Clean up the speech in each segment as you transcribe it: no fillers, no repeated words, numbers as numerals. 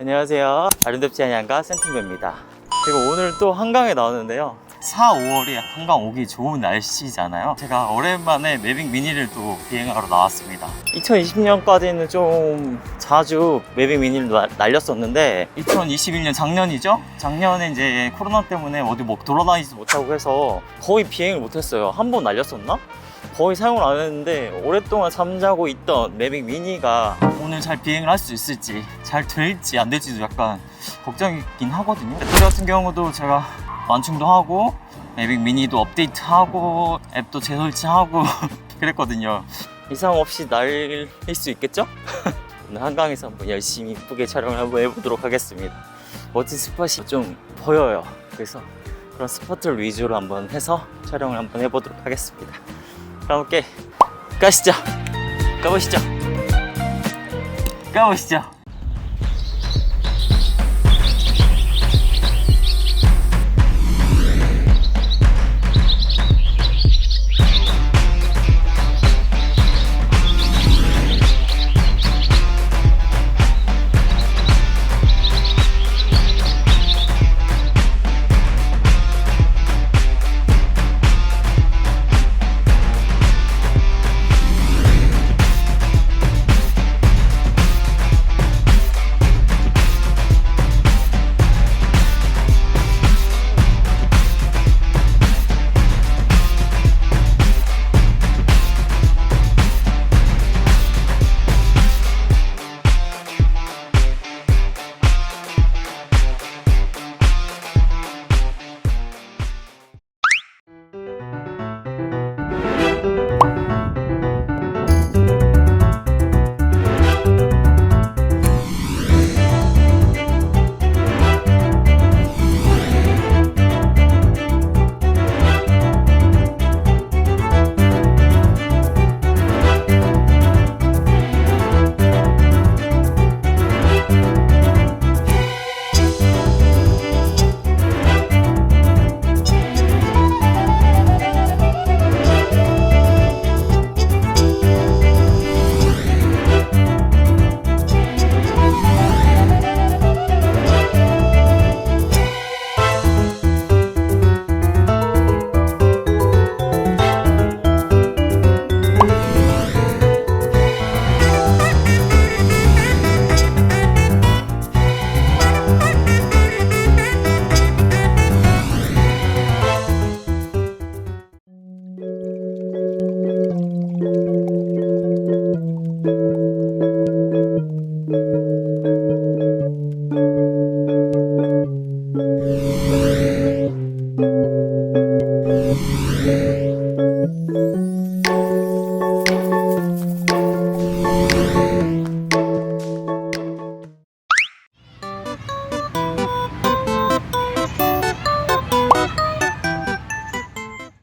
안녕하세요. 아름답지 않은 양가 센팅배입니다. 제가 오늘 또 한강에 나왔는데요. 4, 5월이 한강 오기 좋은 날씨잖아요. 제가 오랜만에 매빅 미니를 또 비행하러 나왔습니다. 2020년까지는 좀 자주 매빅 미니를 날렸었는데 2021년 작년이죠? 작년에 이제 코로나 때문에 어디 뭐 돌아다니지 못하고 해서 거의 비행을 못했어요. 한 번 날렸었나? 거의 사용을 안 했는데 오랫동안 잠자고 있던 매빅 미니가 오늘 잘 비행을 할 수 있을지, 잘 될지 안 될지도 약간 걱정이긴 하거든요. 배터리 같은 경우도 제가 완충도 하고 매빅 미니도 업데이트하고 앱도 재설치하고 그랬거든요. 이상 없이 날릴 수 있겠죠? 오늘 한강에서 한번 열심히 이쁘게 촬영을 한번 해보도록 하겠습니다. 멋진 스팟이 좀 보여요. 그래서 그런 스팟들 위주로 한번 해서 촬영을 한번 해보도록 하겠습니다. 그럼 함께 가시죠. 가보시죠. 가보시죠.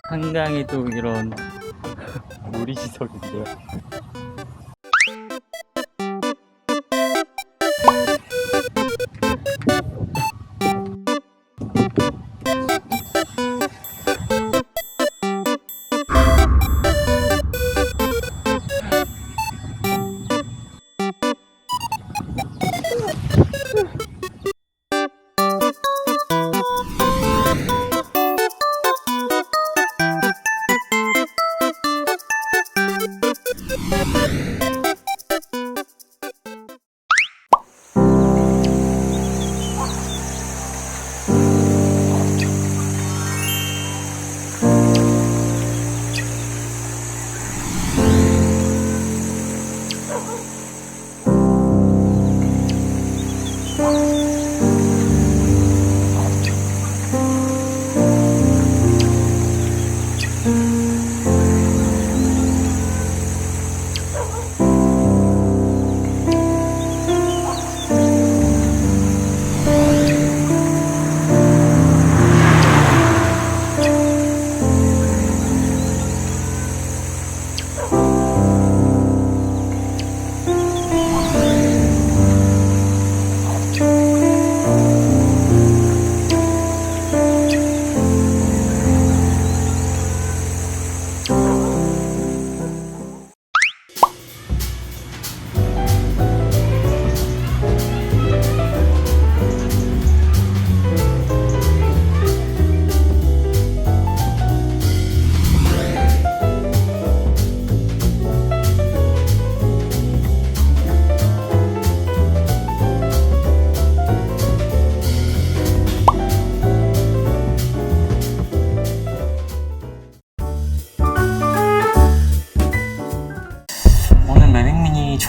한강에도 이런 놀이시설인데요.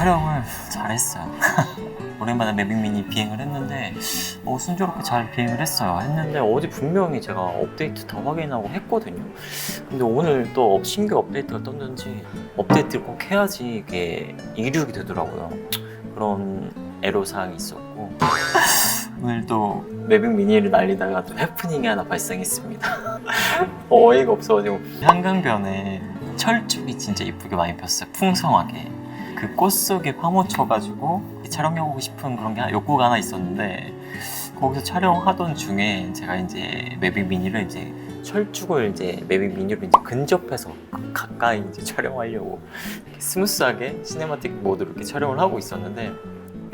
촬영을 잘했어요. 오랜만에 매빅 미니 비행을 했는데 순조롭게 잘 비행을 했어요. 했는데 어제 분명히 제가 업데이트 다 확인하고 했거든요. 근데 오늘 또 신규 업데이트가 떴는지 업데이트를 꼭 해야지 이게 이륙이 되더라고요. 그런 애로사항이 있었고 오늘 또 매빅 미니를 날리다가 또 해프닝이 하나 발생했습니다. 어이가 없어가지고 한강변에 철쭉이 진짜 이쁘게 많이 폈어요. 풍성하게. 그 꽃 속에 파묻 쳐가지고 촬영해보고 싶은 그런 게 욕구가 하나 있었는데 거기서 촬영하던 중에 제가 이제 매빅 미니를 이제 철쭉을 이제 매빅 미니로 이제 근접해서 가까이 이제 촬영하려고 이렇게 스무스하게 시네마틱 모드로 이렇게 촬영을 하고 있었는데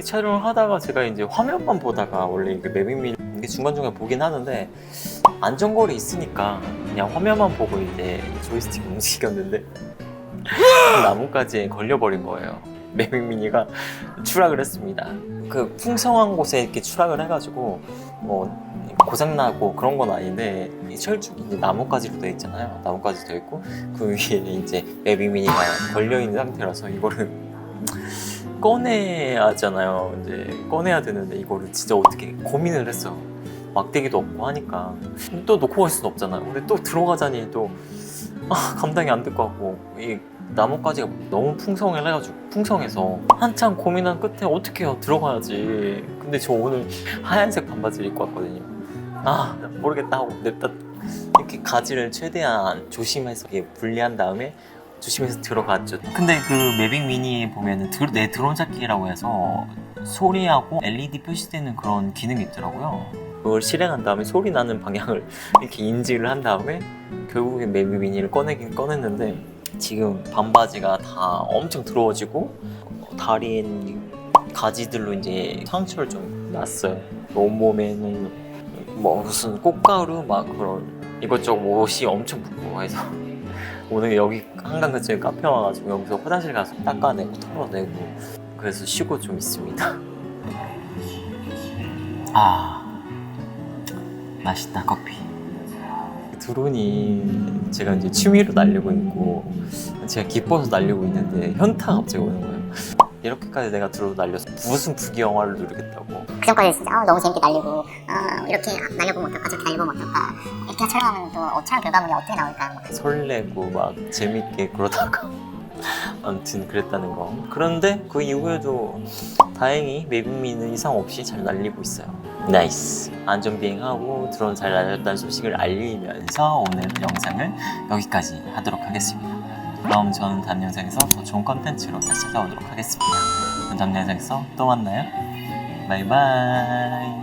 촬영을 하다가 제가 이제 화면만 보다가 원래 이게 매빅 미니 이게 중간중간 보긴 하는데 안전거리 있으니까 그냥 화면만 보고 이제 조이스틱 움직였는데 나뭇가지에 걸려버린 거예요. 매빅 미니가 추락을 했습니다. 그 풍성한 곳에 이렇게 추락을 해가지고 뭐 고장나고 그런 건 아닌데 이 철쭉이 이제 나뭇가지로 되어 있잖아요. 나뭇가지 되어 있고 그 위에 이제 매빅 미니가 걸려 있는 상태라서 이거를 꺼내야 하잖아요. 이제 꺼내야 되는데 이거를 진짜 어떻게 고민을 했어요. 막대기도 없고 하니까 또 놓고 갈 수는 없잖아요. 근데 또 들어가자니 또 감당이 안 될 것 같고 이 나뭇가지가 너무 풍성해서 한참 고민한 끝에 어떻게 해요? 들어가야지. 근데 저 오늘 하얀색 반바지를 입고 왔거든요. 모르겠다 하고 냅다 이렇게 가지를 최대한 조심해서 이렇게 분리한 다음에 조심해서 들어갔죠. 근데 그 매빅 미니 보면은 내 드론 잡기라고 해서 소리하고 LED 표시되는 그런 기능이 있더라고요. 그걸 실행한 다음에 소리 나는 방향을 이렇게 인지를 한 다음에 결국에 매빅 미니를 꺼내긴 꺼냈는데 지금 반바지가 다 엄청 더러워지고 다리엔 가지들로 이제 상처를 좀 났어요. 온몸에는 뭐 무슨 꽃가루 막 그런 이것저것 옷이 엄청 붓고 해서 오늘 여기 한강 근처에 카페 와가지고 여기서 화장실 가서 닦아내고 털어내고 그래서 쉬고 좀 있습니다. 맛있다 커피. 드론이 제가 이제 취미로 날리고 있고 제가 기뻐서 날리고 있는데 현타가 갑자기 오는 거예요. 이렇게까지 내가 드론 날려서 무슨 부귀영화를 누리겠다고. 그전까지 진짜 너무 재밌게 날리고 이렇게 날려보면 어떨까 저렇게 날려보면 어떨까 이렇게 촬영하면 또 촬영 결과물이 어떻게 나올까 설레고 막 재밌게 그러다가 아무튼 그랬다는 거. 그런데 그 이후에도 다행히 매빅 미니는 이상 없이 잘 날리고 있어요. 나이스. 안전비행하고 드론 잘 날렸다는 소식을 알리면서 오늘 영상을 여기까지 하도록 하겠습니다. 그럼 저는 다음 영상에서 더 좋은 컨텐츠로 다시 찾아오도록 하겠습니다. 그럼 다음 영상에서 또 만나요. 바이바이.